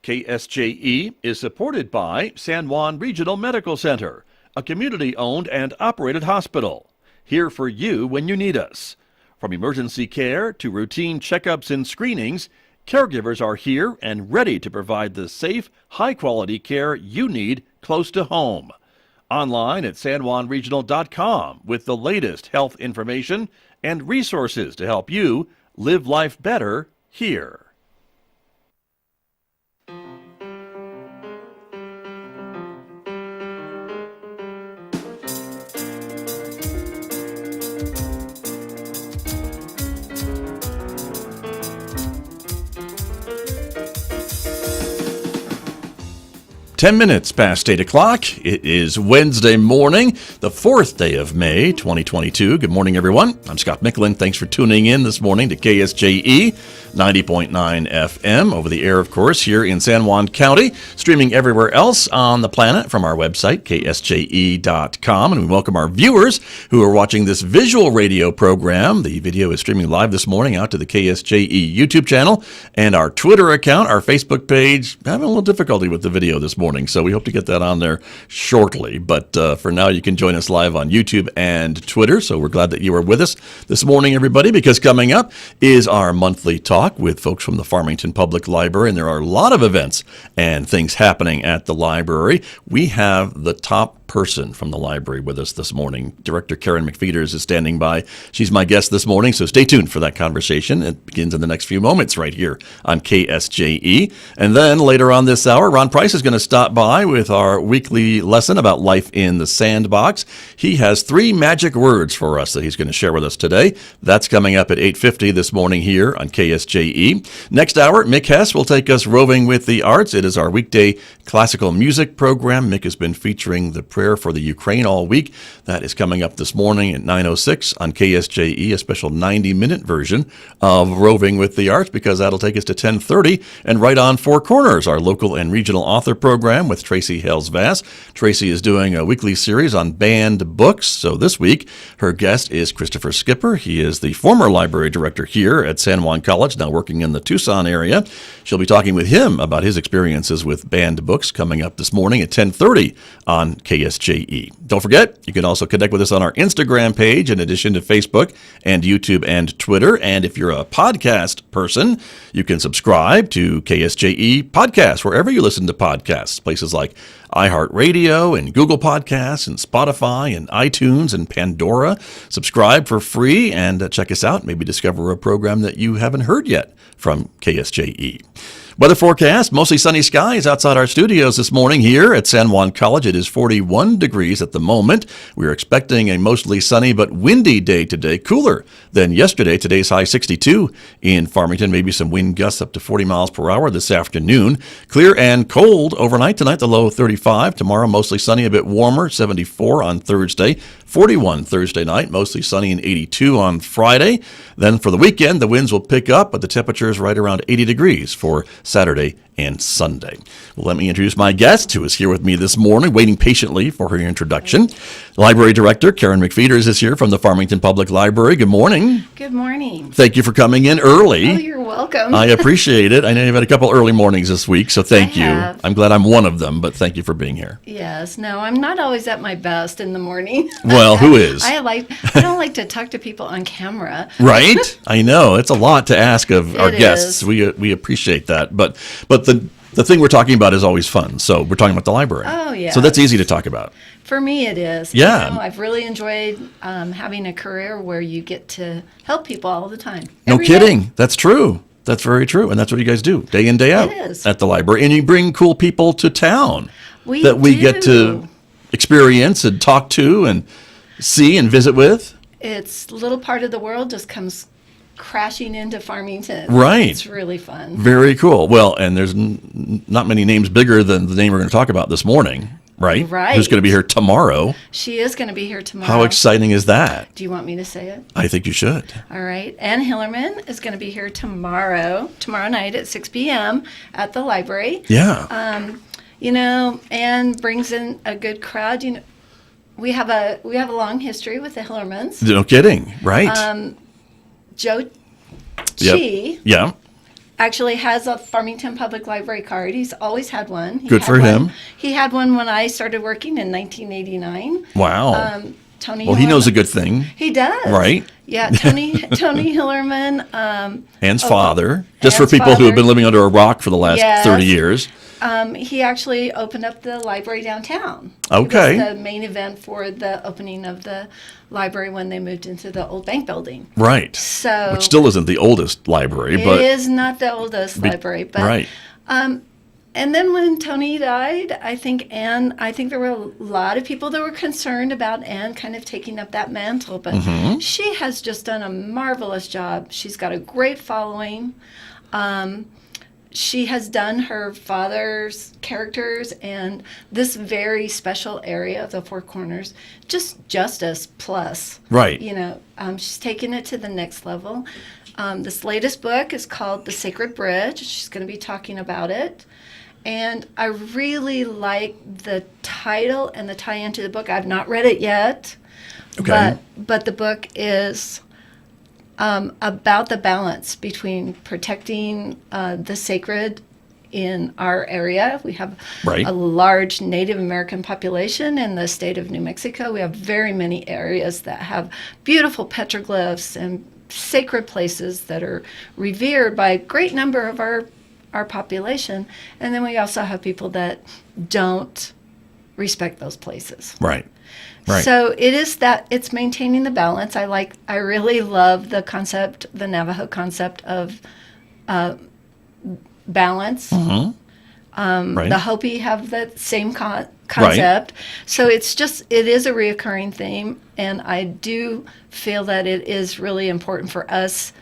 KSJE is supported by San Juan Regional Medical Center, a community-owned and operated hospital. Here for you when you need us. From emergency care to routine checkups and screenings, caregivers are here and ready to provide the safe, high-quality care you need close to home. Online at sanjuanregional.com with the latest health information and resources to help you live life better here. Minutes past 8 o'clock. It is Wednesday morning, the 4th day of May, 2022. Good morning, everyone. I'm Scott Michlin. Thanks for tuning in this morning to KSJE 90.9 FM over the air, of course, here in San Juan County, streaming everywhere else on the planet from our website, KSJE.com. And we welcome our viewers who are watching this visual radio program. The video is streaming live this morning out to the KSJE YouTube channel and our Twitter account, our Facebook page. Having a little difficulty with the video this morning, so we hope to get that on there shortly. But for now, you can join us live on YouTube and Twitter. So we're glad that you are with us this morning, everybody, because coming up is our monthly talk with folks from the Farmington Public Library, and there are a lot of events and things happening at the library. We have the top person from the library with us this morning. Director Karen McPheeters is standing by. She's my guest this morning, so stay tuned for that conversation. It begins in the next few moments right here on KSJE. And then later on this hour, Ron Price is going to stop by with our weekly lesson about life in the sandbox. He has 3 magic words for us that he's going to share with us today. That's coming up at 8:50 this morning here on KSJE. Next hour, Mick Hess will take us roving with the arts. It is our weekday classical music program. Mick has been featuring the prayer for the Ukraine all week. That is coming up this morning at 9:06 on KSJE, a special 90-minute version of Roving with the Arts, because that'll take us to 10:30. And right on Four Corners, our local and regional author program with Tracy Hales-Vass. Tracy is doing a weekly series on banned books. So this week, her guest is Christopher Skipper. He is the former library director here at San Juan College, now working in the Tucson area. She'll be talking with him about his experiences with banned books coming up this morning at 10:30 on KSJE. Don't forget, you can also connect with us on our Instagram page in addition to Facebook and YouTube and Twitter. And if you're a podcast person, you can subscribe to KSJE Podcasts wherever you listen to podcasts, places like iHeartRadio and Google Podcasts and Spotify and iTunes and Pandora. Subscribe for free and check us out. Maybe discover a program that you haven't heard yet from KSJE. Weather forecast, mostly sunny skies outside our studios this morning here at San Juan College. It is 41 degrees at the moment. We're expecting a mostly sunny but windy day today, cooler than yesterday. Today's high 62 in Farmington, maybe some wind gusts up to 40 miles per hour this afternoon. Clear and cold overnight tonight, the low 35. Tomorrow, mostly sunny, a bit warmer, 74 on Thursday. 41 Thursday night, mostly sunny and 82 on Friday. Then for the weekend, the winds will pick up, but the temperature is right around 80 degrees for Saturday and Sunday. Well, let me introduce my guest who is here with me this morning, waiting patiently for her introduction. Library Director Karen McPheeters is here from the Farmington Public Library. Good morning. Good morning. Thank you for coming in early. Oh, you're welcome. I appreciate it. I know you've had a couple early mornings this week, so thank you. I'm glad I'm one of them, but thank you for being here. Yes. No, I'm not always at my best in the morning. Well, who is? I don't like to talk to people on camera. Right? I know. It's a lot to ask of our guests. We appreciate that. But the thing we're talking about is always fun. So we're talking about the library. Oh, yeah. So that's easy to talk about. For me, it is. Yeah. You know, I've really enjoyed having a career where you get to help people all the time. No kidding. That's true. That's very true. And that's what you guys do day in, day out at the library. And you bring cool people to town we get to experience and talk to and see and visit with. It's a little part of the world just comes crashing into Farmington. Right. It's really fun. Very cool. Well, and there's not many names bigger than the name we're going to talk about this morning, right? Right. Who's going to be here tomorrow. She is going to be here tomorrow. How exciting is that? Do you want me to say it? I think you should. All right. Ann Hillerman is going to be here tomorrow night at 6 p.m. at the library. Yeah. Ann brings in a good crowd. We have a long history with the Hillermans. No kidding, right? Joe Chi. Yeah. actually has a Farmington Public Library card. He's always had one. Good for him. He had one when I started working in 1989. Wow. Tony. Well, he Hillerman, knows a good thing. He does. Right? Yeah, Tony Hillerman. Ann's father. Just Ann's for people who have father. been living under a rock for the last Yes. 30 years. He actually opened up the library downtown. Okay. It was the main event for the opening of the library when they moved into the old bank building. Right. So Which still isn't the oldest library, but it is not the oldest library, but right. And then when Tony died, I think there were a lot of people that were concerned about Anne kind of taking up that mantle, but she has just done a marvelous job. She's got a great following. She has done her father's characters and this very special area of the Four Corners just justice plus. Right. You know, she's taken it to the next level. This latest book is called The Sacred Bridge. She's going to be talking about it. And I really like the title and the tie-in to the book. I've not read it yet, Okay. but the book is about the balance between protecting the sacred in our area. We have Right. a large Native American population in the state of New Mexico. We have very many areas that have beautiful petroglyphs and sacred places that are revered by a great number of our population. And then we also have people that don't respect those places. Right. Right. So it is that it's maintaining the balance. I really love the concept, the Navajo concept of balance. Right. The Hopi have the same concept. So it is a reoccurring theme. And I do feel that it is really important for us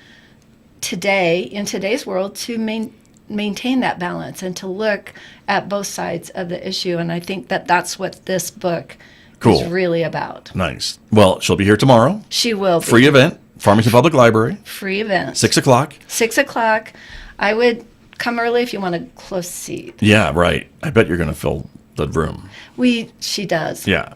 today, in today's world, to maintain that balance and to look at both sides of the issue. And I think that that's what this book Cool. is really about. Nice. Well, she'll be here tomorrow. She will be. Free event, Farmington Public Library, Free event. 6 o'clock. 6 o'clock. I would come early if you want a close seat. Yeah, right. I bet you're going to fill the room. She does. Yeah,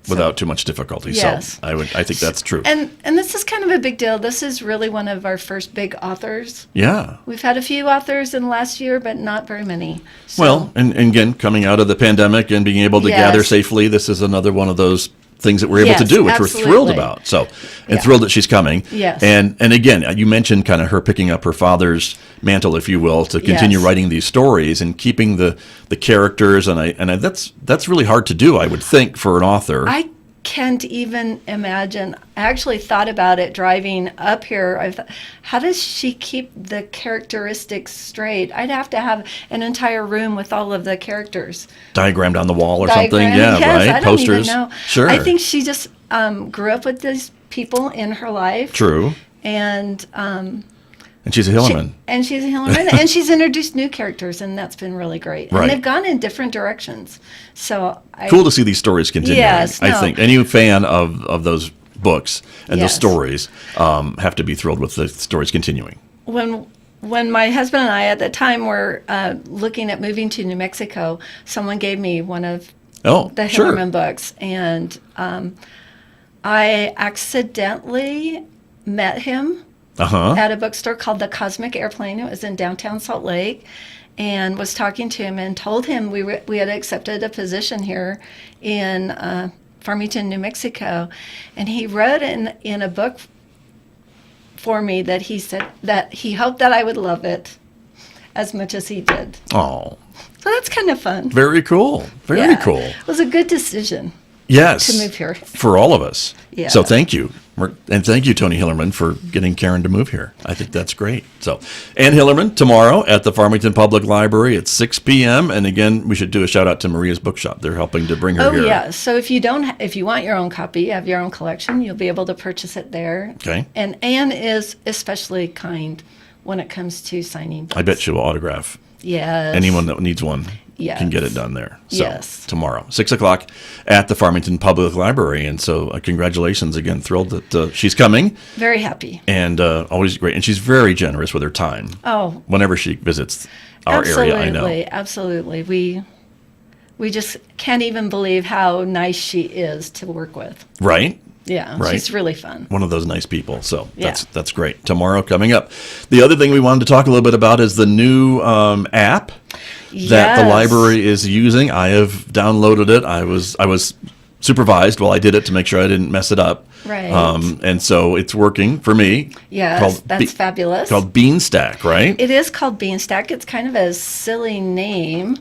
without too much difficulty. Yes. So I think that's true. And this is kind of a big deal. This is really one of our first big authors. Yeah. We've had a few authors in the last year, but not very many. So, Well, and again, coming out of the pandemic and being able to Yes. gather safely, this is another one of those things that we're able to Yes, do, which we're thrilled absolutely. about. So, and Yeah. thrilled that she's coming. Yes. And again, you mentioned kind of her picking up her father's mantle, if you will, to continue Yes. writing these stories and keeping the characters. And that's really hard to do, I would think, for an author. I can't even imagine. I actually thought about it driving up here. I thought, how does she keep the characteristics straight? I'd have to have an entire room with all of the characters. Diagrammed on the wall or something. Diagram. Yeah, Yes, right. I don't even Posters. know. Sure. I think she just grew up with these people in her life. True. And And she's a Hillerman. she's a Hillerman, and she's introduced new characters, and that's been really great. Right. And they've gone in different directions. So Cool to see these stories continuing. Yes, I no. think any fan of those books and those Yes. stories have to be thrilled with the stories continuing. When my husband and I at the time were looking at moving to New Mexico, someone gave me one of the sure. Hillerman books, and I accidentally met him at a bookstore called the Cosmic Airplane. It was in downtown Salt Lake, and was talking to him and told him we had accepted a position here in Farmington, New Mexico, and he wrote in a book for me that he said that he hoped that I would love it as much as he did. Oh, So that's kind of fun. very cool. Very Yeah. cool. It was a good decision Yes. to move here. For all of us. Yeah. So thank you. And thank you, Tony Hillerman, for getting Karen to move here. I think that's great. So, Ann Hillerman tomorrow at the Farmington Public Library at 6 p.m. And again, we should do a shout out to Maria's Bookshop. They're helping to bring her Oh here. yeah. So if you want your own copy, have your own collection, you'll be able to purchase it there. Okay. And Anne is especially kind when it comes to signing books. I bet she will autograph. Yes. Anyone that needs one Yes. can get it done there. So Yes. tomorrow, 6 o'clock at the Farmington Public Library. And so congratulations again. Thrilled that she's coming Very happy. and always great. And she's very generous with her time Oh, whenever she visits our absolutely, area, I know. absolutely. We just can't even believe how nice she is to work with. Right? Yeah, right? she's really fun. One of those nice people. So Yeah. that's great. Tomorrow coming up. The other thing we wanted to talk a little bit about is the new app that the Yes. library is using. I have downloaded it. I was supervised while I did it to make sure I didn't mess it up. Right. And so it's working for me. Yes, that's fabulous. Called Beanstack, right? It is called Beanstack. It's kind of a silly name.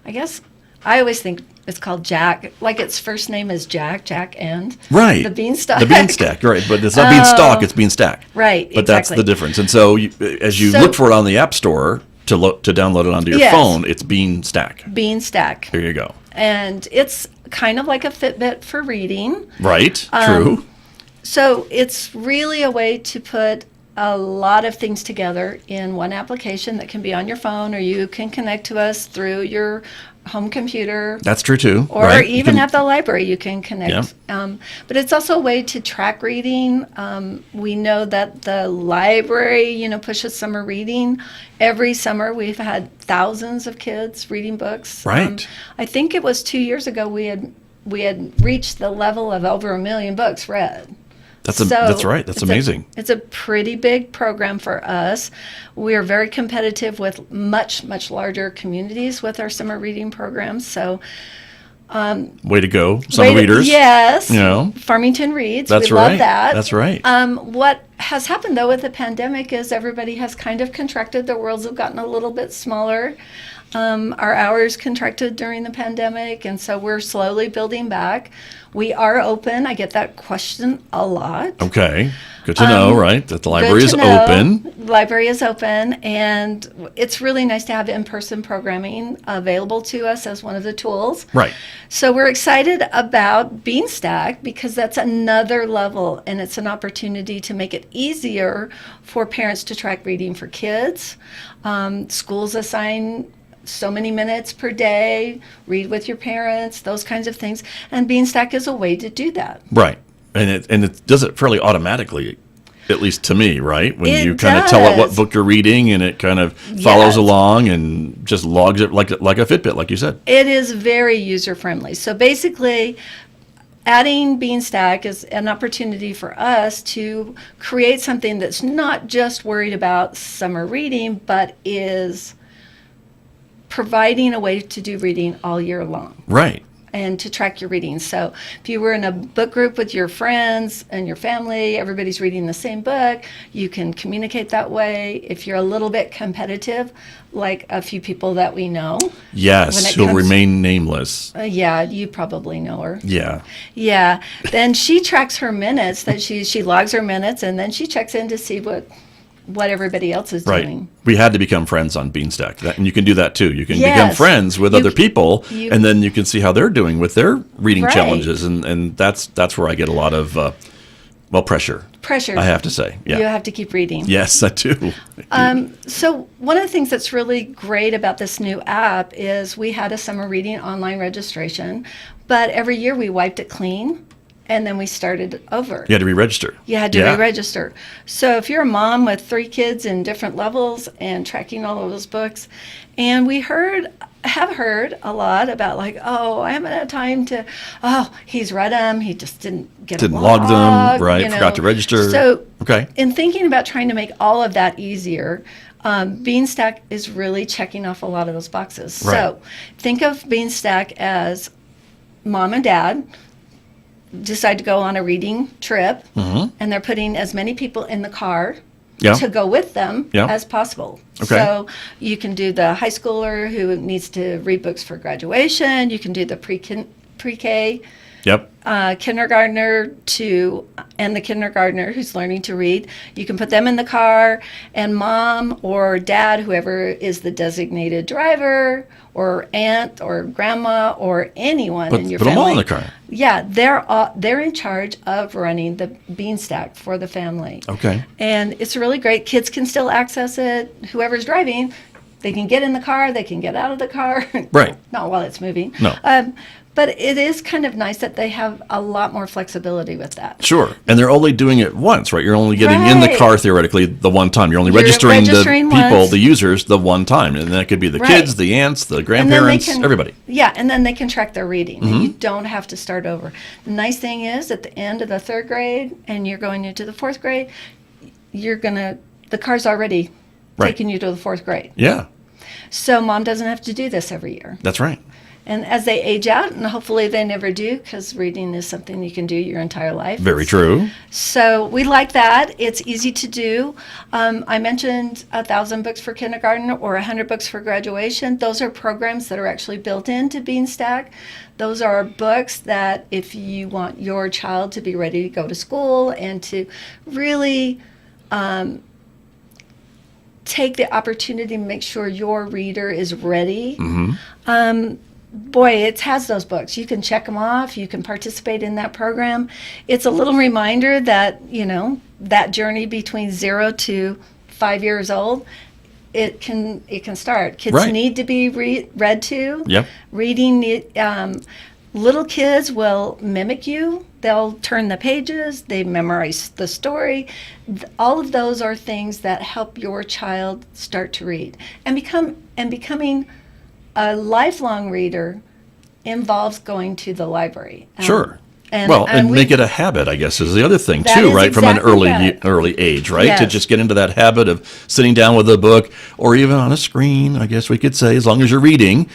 I guess I always think it's called Jack. Like its first name is Jack and Right. the Beanstalk. The Beanstalk, right. But it's not Beanstalk, it's Beanstack. Right, But that's exactly. the difference. And so as you look for it on the App Store to download it onto your Yes. phone, it's Beanstack. Beanstack. There you go. And it's kind of like a Fitbit for reading. Right. True. So it's really a way to put a lot of things together in one application that can be on your phone, or you can connect to us through your home computer. That's true too. Or right? even at the library, you can connect. Yeah. But it's also a way to track reading. We know that the library, pushes summer reading. Every summer, we've had thousands of kids reading books. Right. I think it was 2 years ago we had reached the level of over 1 million books read. That's right. That's it's amazing. It's a pretty big program for us. We are very competitive with much, much larger communities with our summer reading programs. So, Way to go, some readers. Yes. You know. Farmington reads. That's we right. love that. That's right. What has happened, though, with the pandemic is everybody has kind of contracted. The worlds have gotten a little bit smaller. Our hours contracted during the pandemic, and so we're slowly building back. We are open. I get that question a lot. Okay. Good to know, right? That the library Good is to know. open. The library is open, and it's really nice to have in-person programming available to us as one of the tools. Right. So we're excited about Beanstack because that's another level, and it's an opportunity to make it easier for parents to track reading for kids. Schools assign so many minutes per day, read with your parents, those kinds of things. And Beanstack is a way to do that. Right. And it does it fairly automatically, at least to me, right? When It you kind of tell it what does. book you're reading, and it kind of follows Yes. along and just logs it like a Fitbit, like you said. It is very user-friendly. So basically, adding Beanstack is an opportunity for us to create something that's not just worried about summer reading, but is providing a way to do reading all year long Right. and to track your reading. So if you were in a book group with your friends and your family, everybody's reading the same book, you can communicate that way. If you're a little bit competitive, like a few people that we know. Yes, When it who'll comes- remain nameless. Yeah, you probably know her. Yeah. Yeah, then she tracks her minutes, that she logs her minutes, and then she checks in to see what everybody else is Right. doing. We had to become friends on Beanstack. And you can do that too. You can become Yes. friends with You other c- people, you- and then you can see how they're doing with their reading Right. challenges. And that's where I get a lot of, pressure, Pressure. I have to say. Yeah. You have to keep reading. Yes, I do. So one of the things that's really great about this new app is we had a summer reading online registration, but every year we wiped it clean and then we started over. You had to re-register. You had to Yeah. re-register. So if you're a mom with 3 kids in different levels and tracking all of those books, and we have heard a lot about like, oh, I haven't had time to, he's read them, he just didn't Log them, right? you know. Forgot to register. So Okay. in thinking about trying to make all of that easier, Beanstack is really checking off a lot of those boxes. Right. So think of Beanstack as mom and dad decide to go on a reading trip, and they're putting as many people in the car Yeah. to go with them Yeah. as possible. Okay. So you can do the high schooler who needs to read books for graduation. You can do the pre-K Yep. kindergartner and the kindergartner who's learning to read. You can put them in the car, and mom or dad, whoever is the designated driver, or aunt or grandma or anyone in your Put family. them all in the car. Yeah, they're in charge of running the Beanstack for the family. Okay. And it's really great. Kids can still access it. Whoever's driving, they can get in the car, they can get out of the car. Right. Not while it's moving. No. But it is kind of nice that they have a lot more flexibility with that. Sure. And they're only doing it once, right? You're only getting in the Right. car theoretically the one time. You're only registering the people, once. the users, the one time. And that could be the Right. kids, the aunts, the And then grandparents, they can, everybody. Yeah, and then they can track their reading. And you don't have to start over. The nice thing is, at the end of the 3rd grade and you're going into the 4th grade, the car's already Right. taking you to the 4th grade. Yeah, So mom doesn't have to do this every year. that's right. And as they age out, and hopefully they never do, because reading is something you can do your entire life. Very true. So we like that. It's easy to do. I mentioned 1,000 books for kindergarten or 100 books for graduation. Those are programs that are actually built into Beanstack. Those are books that if you want your child to be ready to go to school and to really take the opportunity to make sure your reader is ready. Boy, it has those books. You can check them off. You can participate in that program. It's a little reminder that, that journey between 0 to 5 years old, it can start. Kids Right. need to be read to. Yep. Reading, little kids will mimic you. They'll turn the pages. They memorize the story. All of those are things that help your child start to read and becoming a lifelong reader involves going to the library. Sure. And make it a habit, I guess, is the other thing, That too, is right? From an exactly that. early age, right? To Yes. just get into that habit of sitting down with a book or even on a screen, I guess we could say, as long as you're reading.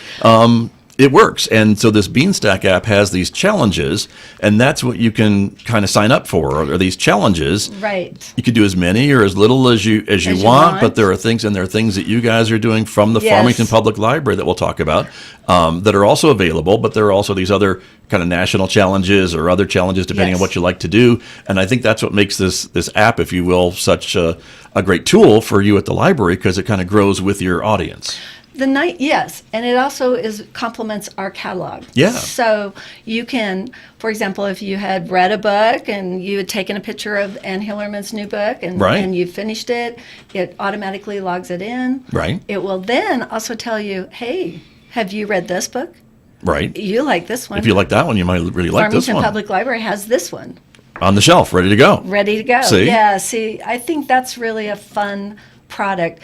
It works. And so this Beanstack app has these challenges, and that's what you can kind of sign up for, are these challenges. Right. You could do as many or as little as you you want, want. but there are things that you guys are doing from the Yes. Farmington Public Library that we'll talk about that are also available, but there are also these other kind of national challenges or other challenges depending on Yes. what you like to do. And I think that's what makes this app, if you will, such a great tool for you at the library, because it kind of grows with your audience. Yes, and it also complements our catalog. Yeah. So you can, for example, if you had read a book and you had taken a picture of Ann Hillerman's new book and, Right. and you finished it, it automatically logs it in. Right. It will then also tell you, hey, have you read this book? Right. You like this one. If you like that one, you might really like this Farmington one. Public Library has this one. On the shelf, ready to go. Ready to go. See? Yeah, see, I think that's really a fun product.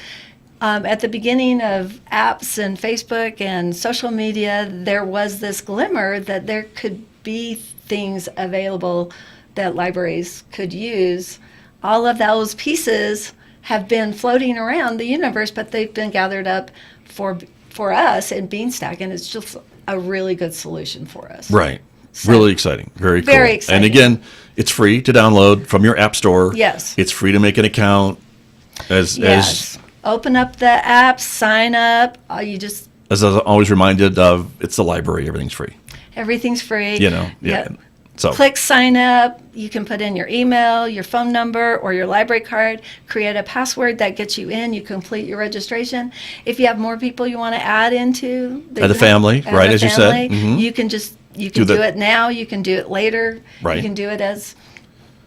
At the beginning of apps and Facebook and social media, there was this glimmer that there could be things available that libraries could use. All of those pieces have been floating around the universe, but they've been gathered up for us in Beanstack, and it's just a really good solution for us. Right. So- Really exciting. Very cool. Very exciting. And again, it's free to download from your app store. Yes. It's free to make an account. Yes. Open up the app, sign up. As I was always reminded of, it's the library. Everything's free. Everything's free. Yeah. Yep. So Click sign up. You can put in your email, your phone number, or your library card. Create a password that gets you in. You complete your registration. If you have more people you want to add into Add a family, right, as you said. Mhm. you can do it now. You can do it later. Right. You can do it as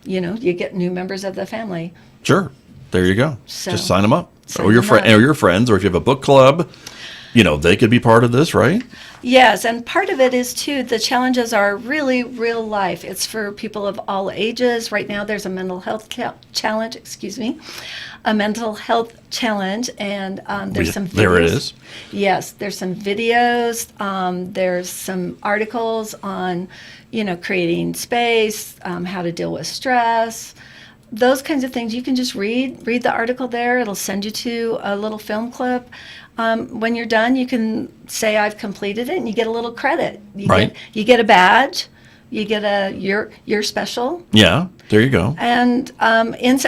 you get new members of the family. sure. There you go. So, Just sign them up. sign Or your them up. or your friends, or if you have a book club, they could be part of this, right? Yes, and part of it is too, the challenges are really real life. It's for people of all ages. Right now there's a mental health challenge, a mental health challenge, and there's some videos. There it is. Yes, there's some videos, there's some articles on, creating space, how to deal with stress, those kinds of things. You can just read the article there. It'll send you to a little film clip. When you're done, you can say I've completed it, and you get a little credit. You get a badge. You get you're special. Yeah. There you go. And in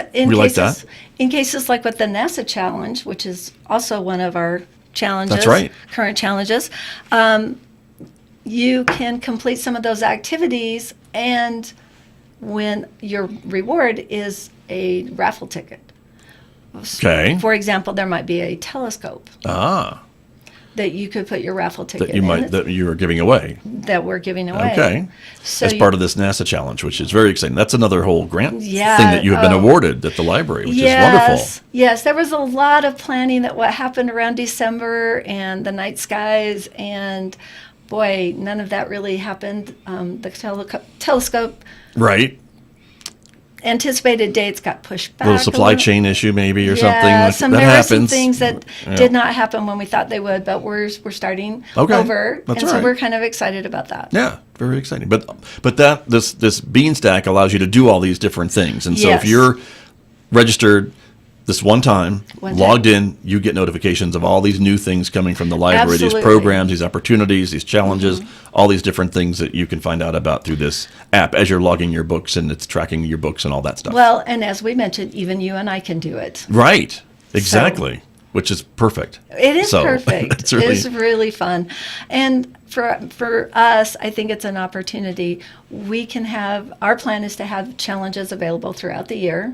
cases like with the NASA challenge, which is also one of our challenges, That's right. current challenges, you can complete some of those activities, and when your reward is a raffle ticket. Okay. For example, there might be a telescope that you could put your raffle ticket That you are giving away. that we're giving away. Okay. So As part of this NASA challenge, which is very exciting. That's another whole grant Yeah, thing that you have been awarded at the library, which is wonderful. Yes, there was a lot of planning that what happened around December and the night skies, and boy, none of that really happened. The telescope Right. anticipated dates got pushed back. A little supply chain issue maybe or something. Yeah, there that were happens. some things that did not happen when we thought they would, but we're starting over. That's and so right. we're kind of excited about that. Yeah, very exciting. But this Beanstack allows you to do all these different things. And so if Yes. you're registered this one time, logged in, you get notifications of all these new things coming from the library, Absolutely. these programs, these opportunities, these challenges, all these different things that you can find out about through this app as you're logging your books and it's tracking your books and all that stuff. Well, and as we mentioned, even you and I can do it. Right. Exactly. Which is perfect. It is So, perfect. it's really- It's really fun. And for us, I think it's an opportunity. We can have, our plan is to have challenges available throughout the year.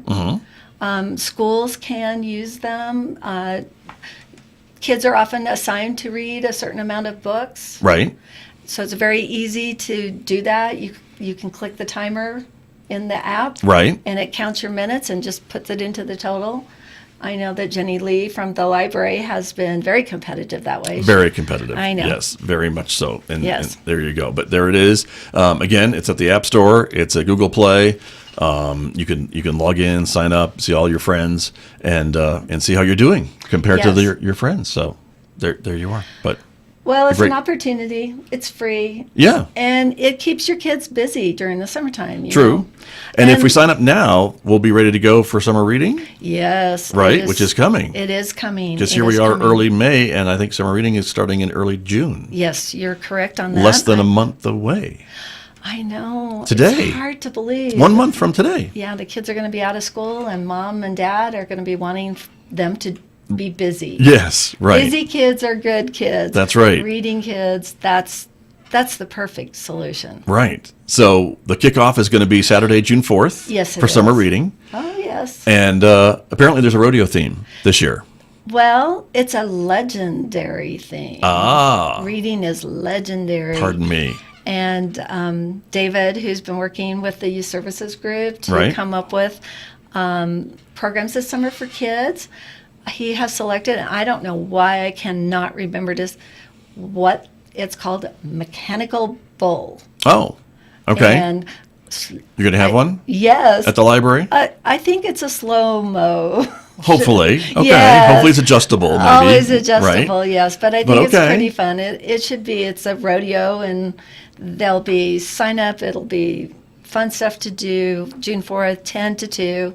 Schools can use them. Kids are often assigned to read a certain amount of books. Right. So it's very easy to do that. You can click the timer in the app. Right. And it counts your minutes and just puts it into the total. I know that Jenny Lee from the library has been very competitive that way. Very competitive. I know. Yes, very much so. And, Yes. and there you go. But there it is. Again, it's at the App Store. It's at Google Play. You can log in, sign up, see all your friends, and see how you're doing compared to Yes. your friends. So there you are. But Well, it's Great. an opportunity. It's free. yeah, And it keeps your kids busy during the summertime. You true. know? And if we sign up now, we'll be ready to go for summer reading, Yes. right? Which is coming. It is coming. Because It here we is are, coming. early May, and I think summer reading is starting in early June. Yes, you're correct on that. Less than a month away. I know. Today. It's hard to believe. 1 month from today. Yeah, the kids are going to be out of school, and mom and dad are going to be wanting them to be busy. Yes, right. Busy kids are good kids. That's right. Reading kids, that's the perfect solution. Right. So the kickoff is going to be Saturday, June 4th Yes, it for summer is. reading. Oh, yes. And apparently there's a rodeo theme this year. Well, it's a legendary thing. Ah, Reading is legendary. pardon me. And David, who's been working with the youth services group to Right. come up with programs this summer for kids, he has selected, and I don't know why I cannot remember this, what it's called, Mechanical Bull. Oh, okay. And You're going to have one yes, at the library? I think it's a slow-mo. Hopefully. Okay. Yes. Hopefully it's adjustable, maybe. Always adjustable, Right? yes. But I think But it's okay. pretty fun. It should be. It's a rodeo, and there'll be sign up. It'll be fun stuff to do. June 4th, 10 to 2.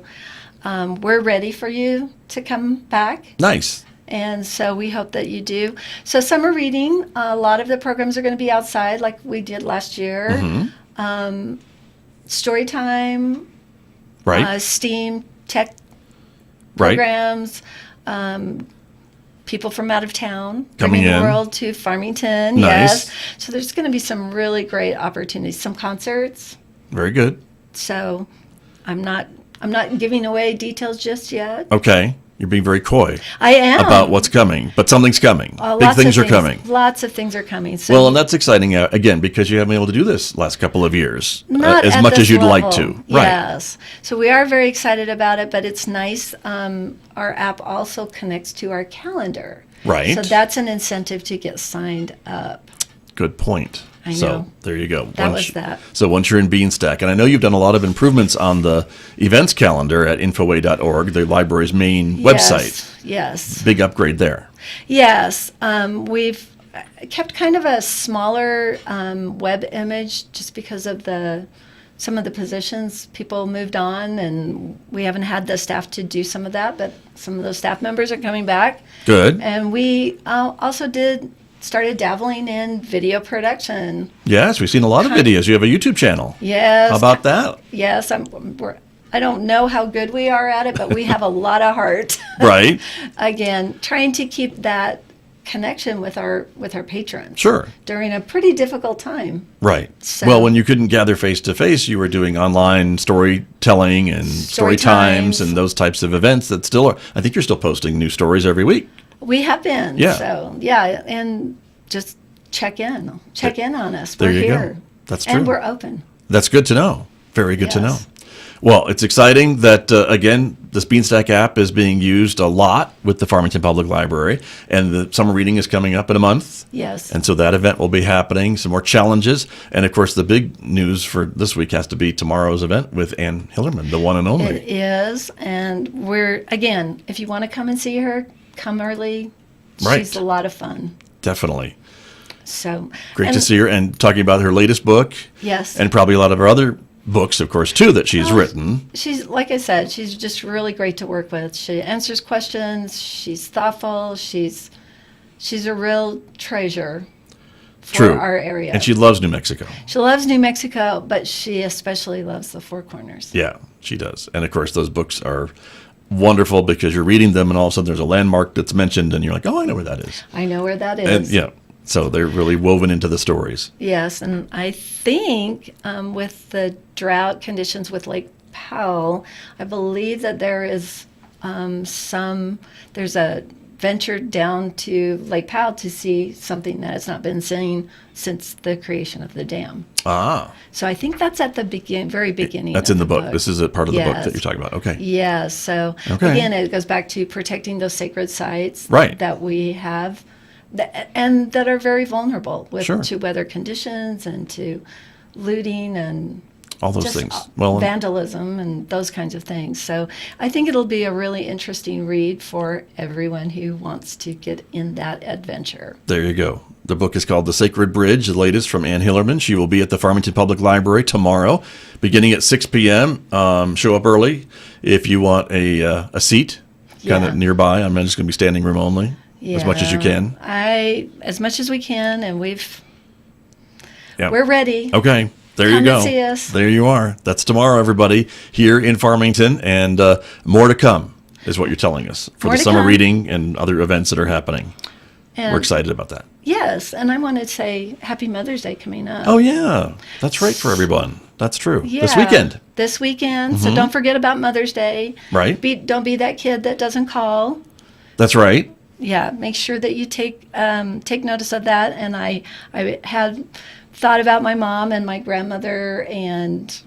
We're ready for you to come back. Nice. And so we hope that you do. So summer reading, a lot of the programs are going to be outside like we did last year. Mm-hmm. Story time, Right. STEAM, tech Right. programs, people from out of town, Coming bringing in. the world to Farmington. Nice. Yes. So there's going to be some really great opportunities, some concerts. Very good. So I'm not giving away details just yet. Okay. You're being very coy I am. about what's coming, but something's coming. Big Lots things of are coming. Lots of things are coming. So Well, and that's exciting, again, because you haven't been able to do this last couple of years not as at much this as you'd like level. to. Right. Yes. So we are very excited about it, but it's nice. Our app also connects to our calendar. Right. So that's an incentive to get signed up. Good point. I So know. there you go. That was that. So once you're in Beanstack, and I know you've done a lot of improvements on the events calendar at infoway.org, the library's main website. Yes. Big upgrade there. Yes. We've kept kind of a smaller web image just because of some of the positions. People moved on, and we haven't had the staff to do some of that, but some of those staff members are coming back. Good. And we also started dabbling in video production. Yes, we've seen a lot of videos. You have a YouTube channel. Yes. How about that? Yes. I don't know how good we are at it, but we have a lot of heart. Right. Again, trying to keep that connection with our patrons. Sure. During a pretty difficult time. Right. So- Well, when you couldn't gather face to face, you were doing online storytelling and story times and those types of events that still are. I think you're still posting new stories every week. We have been. Yeah. So, yeah, and just check in on us. There We're you here. go. That's true. And we're open. That's good to know. Very good to know. Yes. Well, it's exciting that, again, this Beanstack app is being used a lot with the Farmington Public Library, and the summer reading is coming up in a month. Yes. And so that event will be happening, some more challenges. And, of course, the big news for this week has to be tomorrow's event with Ann Hillerman, the one and only. It is. And again, if you want to come and see her, come early. Right. She's a lot of fun. Definitely. So great to see her, and talking about her latest book. Yes. And probably a lot of her other books, of course, too, that she's written. She's, like I said, she's just really great to work with. She answers questions. She's thoughtful. She's a real treasure for our area. And she loves New Mexico. She loves New Mexico, but she especially loves the Four Corners. Yeah, she does. And, of course, those books are wonderful because you're reading them and all of a sudden there's a landmark that's mentioned and you're like, oh, I know where that is. I know where that is. And, yeah. So they're really woven into the stories. Yes, and I think with the drought conditions with Lake Powell, I believe that there is there's a venture down to Lake Powell to see something that has not been seen since the creation of the dam. Ah. So I think that's at the very beginning. That's in the book. This is a part of the book that you're talking about. Okay. Yes. So again, it goes back to protecting those sacred sites that we have. And that are very vulnerable to weather conditions and to looting and all those things. Vandalism and those kinds of things. So I think it'll be a really interesting read for everyone who wants to get in that adventure. There you go. The book is called The Sacred Bridge, the latest from Ann Hillerman. She will be at the Farmington Public Library tomorrow, beginning at 6 p.m. Show up early if you want a seat kind of nearby. I'm just going to be standing room only. Yeah, as much as you can. As much as we can, and we're ready. Okay, there you go. Come and see us. There you are. That's tomorrow, everybody, here in Farmington, and more to come is what you're telling us for the summer reading and other events that are happening. And we're excited about that. Yes, and I want to say Happy Mother's Day coming up. Oh yeah, that's right for everyone. That's true. Yeah, This weekend. So don't forget about Mother's Day. Right. Don't be that kid that doesn't call. That's right. Yeah, make sure that you take notice of that. And I had thought about my mom and my grandmother, and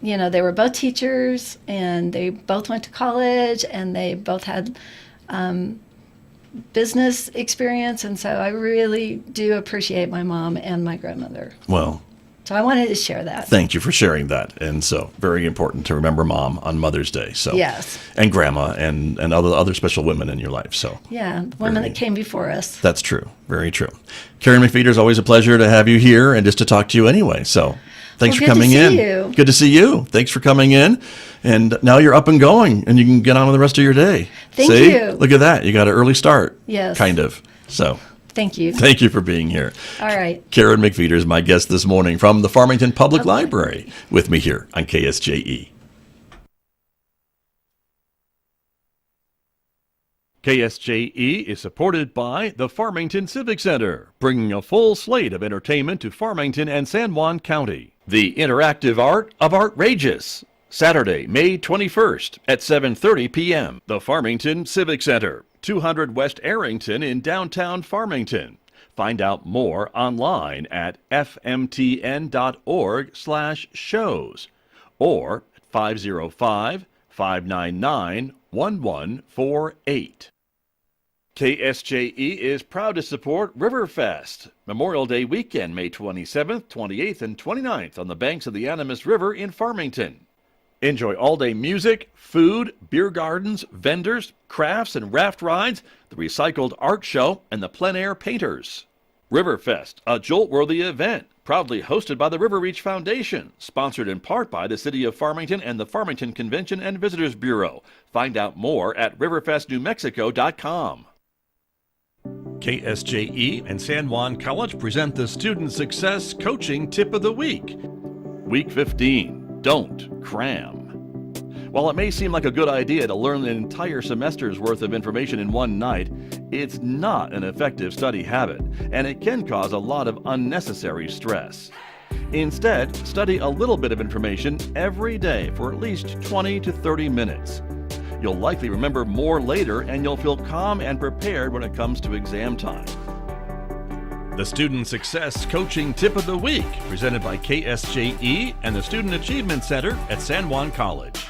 they were both teachers, and they both went to college, and they both had business experience, and so I really do appreciate my mom and my grandmother. Well. So I wanted to share that. Thank you for sharing that. And so very important to remember Mom on Mother's Day. So yes. And Grandma and other special women in your life. So yeah, women that came before us. That's true. Very true. Karen McPheeters, always a pleasure to have you here and just to talk to you anyway. So thanks for coming in. Good to see you. Thanks for coming in. And now you're up and going and you can get on with the rest of your day. Thank you. Look at that. You got an early start. Yes. Kind of. So thank you. Thank you for being here. All right. Karen McPheeters, my guest this morning from the Farmington Public Library, with me here on KSJE. KSJE is supported by the Farmington Civic Center, bringing a full slate of entertainment to Farmington and San Juan County. The interactive art of Artrageous, Saturday, May 21st at 7:30 p.m. The Farmington Civic Center, 200 West Arrington in downtown Farmington. Find out more online at fmtn.org/shows or at 505-599-1148. KSJE is proud to support Riverfest Memorial Day weekend, May 27th, 28th, and 29th on the banks of the Animas River in Farmington. Enjoy all-day music, food, beer gardens, vendors, crafts and raft rides, the recycled art show, and the plein-air painters. Riverfest, a jolt-worthy event, proudly hosted by the River Reach Foundation, sponsored in part by the City of Farmington and the Farmington Convention and Visitors Bureau. Find out more at riverfestnewmexico.com. KSJE and San Juan College present the Student Success Coaching Tip of the Week. Week 15. Don't cram. While it may seem like a good idea to learn an entire semester's worth of information in one night, it's not an effective study habit, and it can cause a lot of unnecessary stress. Instead, study a little bit of information every day for at least 20 to 30 minutes. You'll likely remember more later, and you'll feel calm and prepared when it comes to exam time. The Student Success Coaching Tip of the Week, presented by KSJE and the Student Achievement Center at San Juan College.